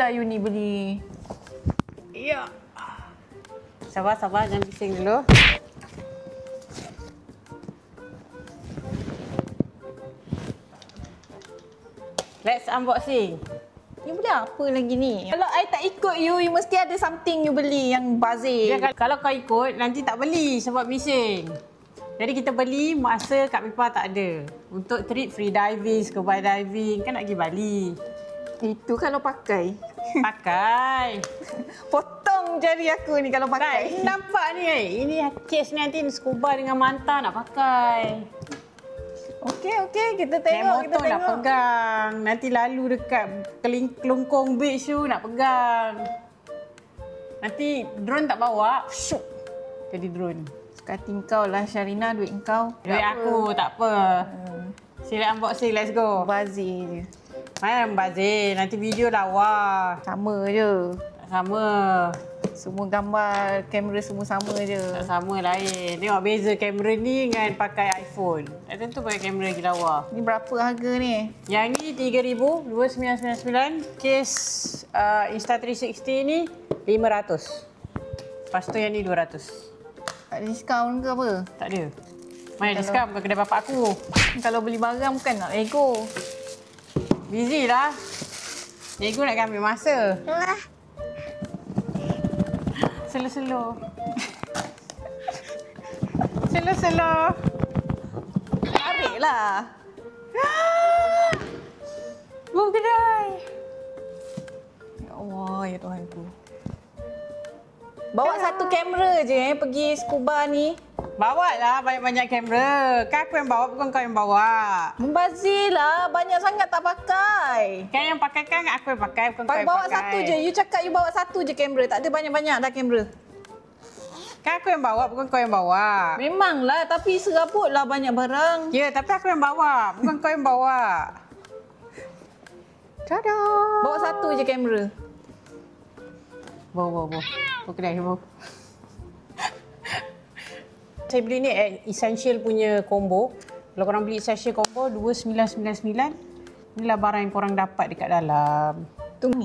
lah you ni beli. Ya. Sabar, jangan bising dulu. Let's unboxing. You beli apa lagi ni? Kalau I tak ikut you mesti ada something you beli yang bazir. Ya, kalau kau ikut, nanti tak beli sebab bising. Jadi kita beli masa kat Pipa tak ada. Untuk trip free diving, scuba diving, kan nak pergi Bali. Itu kalau pakai. Pakai. Potong jari aku ni kalau pakai. Nampak ni, ini case ni nanti scuba dengan manta nak pakai. Okey, kita tengok, motor nak pegang. Nanti lalu dekat kelongkong beach tu nak pegang. Nanti drone tak bawa, syuk. Jadi drone. Kati kau lah Syarina, duit kau. Duit aku, tak apa. Sila unboxing, let's go. Bazir je. Mana bazir, nanti video lawa. Sama je. Tak sama. Semua gambar, kamera semua sama je. Tak sama lain. Tengok beza kamera ni dengan pakai iPhone. Tak tentu pakai kamera lagi lawa. Ni berapa harga ni? Yang ni RM3,000, 2999. Case Insta360 ni RM500. Lepas tu yang ni RM200. Tak ada diskaun ke apa? Tak ada. Mana diskaun bukan kedai bapak aku. Kalau beli barang bukan nak ego. Busy lah. Nego nak ambil masa. Slow-slow. Slow-slow. Tarik lah. Buat kedai. Ya Allah, ya Tuhanku. Bawa satu kamera je pergi scuba ni. Bawa lah banyak-banyak kamera. Kan aku yang bawa, bukan kau yang bawa. Membazir lah. Banyak sangat tak pakai. Kan yang pakai kan aku yang pakai, bukan kau yang Bawa pakai. satu je. You cakap you bawa satu je kamera. Tak ada banyak-banyak dah kamera. Kan aku yang bawa, bukan kau yang bawa. Memanglah. Tapi serabut lah banyak barang. Ya, tapi aku yang bawa, bukan kau yang bawa. Tada! Bawa satu je kamera. Bawa. Bawa kedai, bawa. Saya beli ni essential punya combo. Kalau korang beli essential combo 2999. Inilah barang yang korang dapat dekat dalam.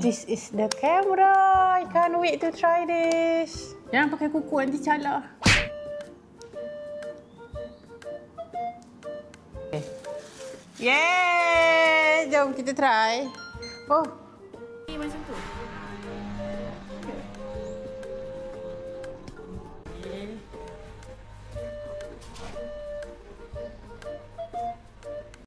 This is the camera. I can't wait to try this. Jangan pakai kuku nanti calar. Okay. Yeay! Jom kita try. Oh. Macam tu.